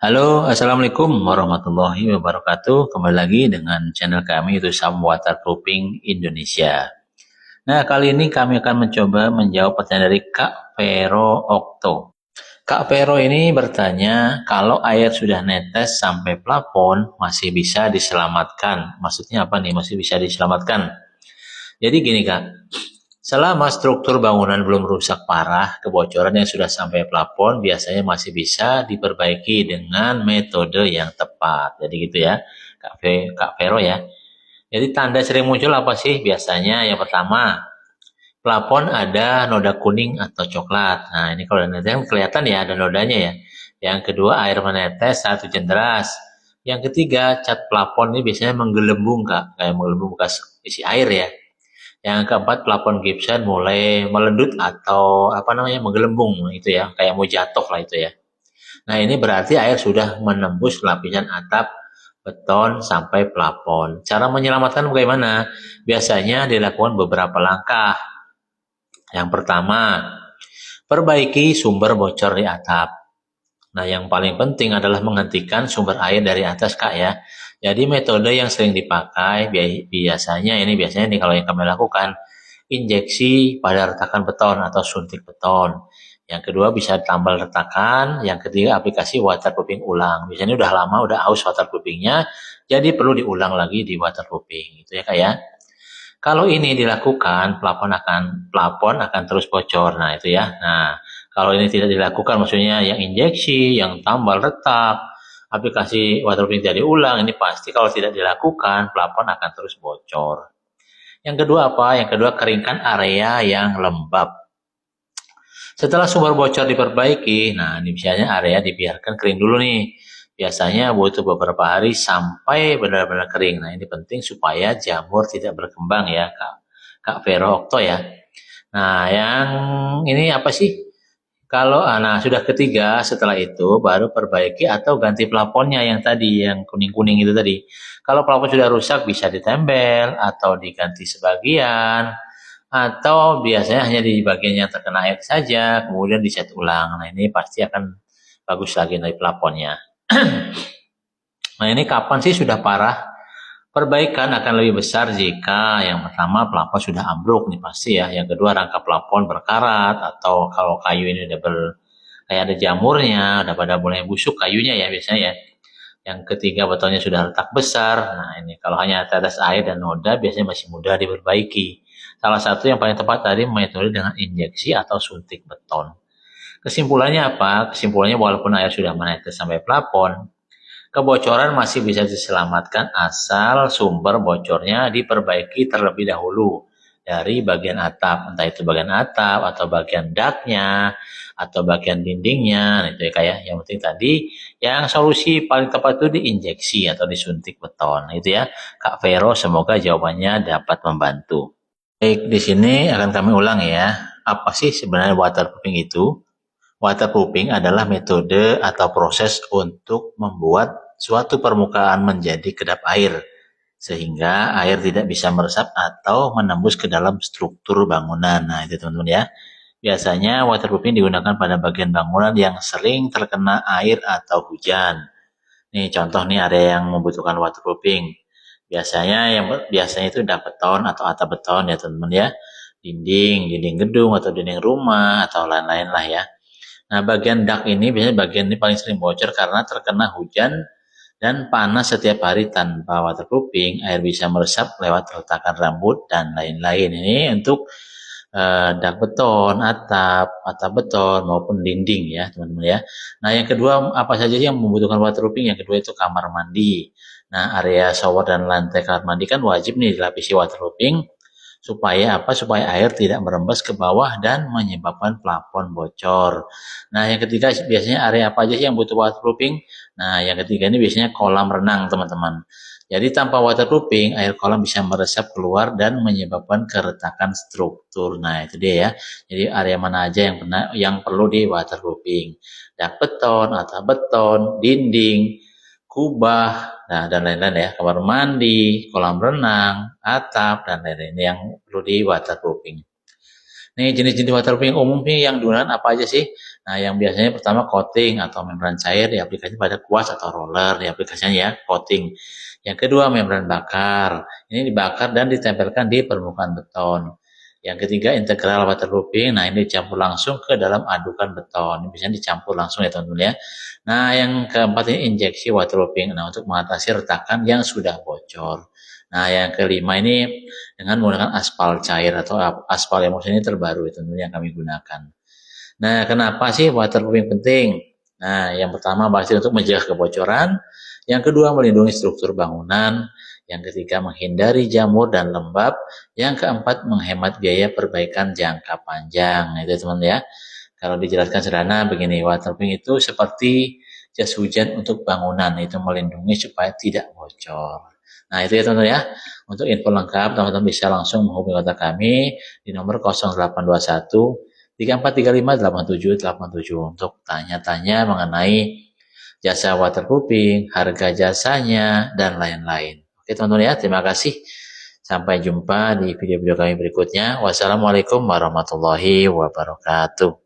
Halo, Assalamualaikum warahmatullahi wabarakatuh. Kembali lagi dengan channel kami yaitu Sam Waterproofing Indonesia. Nah, kali ini kami akan mencoba menjawab pertanyaan dari Kak Vero Okto. Kak Vero ini bertanya, kalau air sudah netes sampai plafon masih bisa diselamatkan. Maksudnya apa nih? Masih bisa diselamatkan. Jadi gini Kak, selama struktur bangunan belum rusak parah, kebocoran yang sudah sampai plafon biasanya masih bisa diperbaiki dengan metode yang tepat. Jadi gitu ya, Kak Vero ya. Jadi tanda sering muncul apa sih? Biasanya yang pertama, plafon ada noda kuning atau coklat. Nah ini kalau nanti kan kelihatan ya ada nodanya ya. Yang kedua, air menetes saat hujan deras. Yang ketiga, cat plafon ini biasanya menggelembung Kak, kayak menggelembung bekas isi air ya. Yang keempat, plafon gypsum mulai melendut atau apa namanya menggelembung itu ya, kayak mau jatuh lah itu ya. Nah, ini berarti air sudah menembus lapisan atap beton sampai plafon. Cara menyelamatkan bagaimana? Biasanya dilakukan beberapa langkah. Yang pertama, perbaiki sumber bocor di atap. Nah, yang paling penting adalah menghentikan sumber air dari atas, Kak ya. Jadi metode yang sering dipakai biasanya nih kalau yang kami lakukan injeksi pada retakan beton atau suntik beton. Yang kedua bisa tambal retakan, yang ketiga aplikasi waterproofing ulang. Biasanya udah lama, udah aus waterproofingnya, jadi perlu diulang lagi di waterproofing, gitu ya Kak ya. Kalau ini dilakukan, plafon akan terus bocor. Nah, itu ya. Nah, kalau ini tidak dilakukan, maksudnya yang injeksi, yang tambal retak, aplikasi waterproofing tidak diulang, ini pasti kalau tidak dilakukan, plafon akan terus bocor. Yang kedua apa? Yang kedua, keringkan area yang lembab. Setelah sumber bocor diperbaiki, nah ini misalnya area dibiarkan kering dulu nih. Biasanya butuh beberapa hari sampai benar-benar kering. Nah ini penting supaya jamur tidak berkembang ya Kak Vero Okto ya. Nah yang ini apa sih? Kalau sudah ketiga setelah itu baru perbaiki atau ganti plafonnya yang tadi yang kuning-kuning itu tadi. Kalau plafon sudah rusak bisa ditempel atau diganti sebagian atau biasanya hanya di bagian yang terkena air saja kemudian dicat ulang. Nah ini pasti akan bagus lagi dari plafonnya. Nah ini kapan sih sudah parah? Perbaikan akan lebih besar jika yang pertama plafon sudah ambruk nih pasti ya. Yang kedua rangka plafon berkarat atau kalau kayu ini udah kayak ada jamurnya, udah pada mulai busuk kayunya ya biasanya ya. Yang ketiga betonnya sudah retak besar. Nah ini kalau hanya tetes air dan noda biasanya masih mudah diperbaiki. Salah satu yang paling tepat tadi metode dengan injeksi atau suntik beton. Kesimpulannya apa? Kesimpulannya walaupun air sudah menetes sampai plafon, kebocoran masih bisa diselamatkan asal sumber bocornya diperbaiki terlebih dahulu dari bagian atap, entah itu bagian atap atau bagian daknya atau bagian dindingnya, nah, itu ya kayak yang penting tadi yang solusi paling tepat itu diinjeksi atau disuntik beton, itu ya Kak Vero. Semoga jawabannya dapat membantu. Baik, di sini akan kami ulang ya. Apa sih sebenarnya waterproofing itu? Waterproofing adalah metode atau proses untuk membuat suatu permukaan menjadi kedap air, sehingga air tidak bisa meresap atau menembus ke dalam struktur bangunan. Nah, itu teman-teman ya. Biasanya waterproofing digunakan pada bagian bangunan yang sering terkena air atau hujan. Nih contoh nih area yang membutuhkan waterproofing. Biasanya itu udah beton atau atap beton ya teman-teman ya. Dinding gedung atau dinding rumah atau lain-lain lah ya. Nah, bagian dak ini biasanya bagian ini paling sering bocor karena terkena hujan dan panas setiap hari tanpa waterproofing, air bisa meresap lewat retakan rambut dan lain-lain. Ini untuk dak beton, atap beton maupun dinding ya, teman-teman ya. Nah, yang kedua apa saja sih yang membutuhkan waterproofing? Yang kedua itu kamar mandi. Nah, area shower dan lantai kamar mandi kan wajib nih dilapisi waterproofing supaya apa? Supaya air tidak merembes ke bawah dan menyebabkan plafon bocor. Nah, yang ketiga biasanya area apa aja sih yang butuh waterproofing? Nah, yang ketiga ini biasanya kolam renang, teman-teman. Jadi tanpa waterproofing, air kolam bisa meresap keluar dan menyebabkan keretakan struktur. Nah, itu dia ya. Jadi area mana aja yang perlu di waterproofing? Dak beton, atap beton, dinding, kubah, nah dan lain-lain ya, kamar mandi, kolam renang, atap dan lain-lain yang perlu di waterproofing. Nih jenis-jenis waterproofing umum nih yang digunakan apa aja sih? Nah, yang biasanya pertama coating atau membran cair di aplikasi pada kuas atau roller di aplikasinya ya, coating. Yang kedua membran bakar. Ini dibakar dan ditempelkan di permukaan beton. Yang ketiga integral waterproofing. Nah, ini dicampur langsung ke dalam adukan beton. Ini biasanya dicampur langsung ya teman-teman ya. Nah, yang keempat ini injeksi waterproofing. Nah, untuk mengatasi retakan yang sudah bocor. Nah, yang kelima ini dengan menggunakan aspal cair atau aspal emulsi ini terbaru ya teman-teman yang kami gunakan. Nah, kenapa sih waterproofing penting? Nah, yang pertama pasti untuk mencegah kebocoran, yang kedua melindungi struktur bangunan, yang ketiga menghindari jamur dan lembab, yang keempat menghemat biaya perbaikan jangka panjang. Itu teman ya. Kalau dijelaskan sederhana begini, waterproofing itu seperti jas hujan untuk bangunan, itu melindungi supaya tidak bocor. Nah, itu ya teman-teman ya. Untuk info lengkap, teman-teman bisa langsung menghubungi kontak kami di nomor 0821 34358787 untuk tanya-tanya mengenai jasa waterproofing, harga jasanya, dan lain-lain. Oke teman-teman ya, terima kasih. Sampai jumpa di video-video kami berikutnya. Wassalamualaikum warahmatullahi wabarakatuh.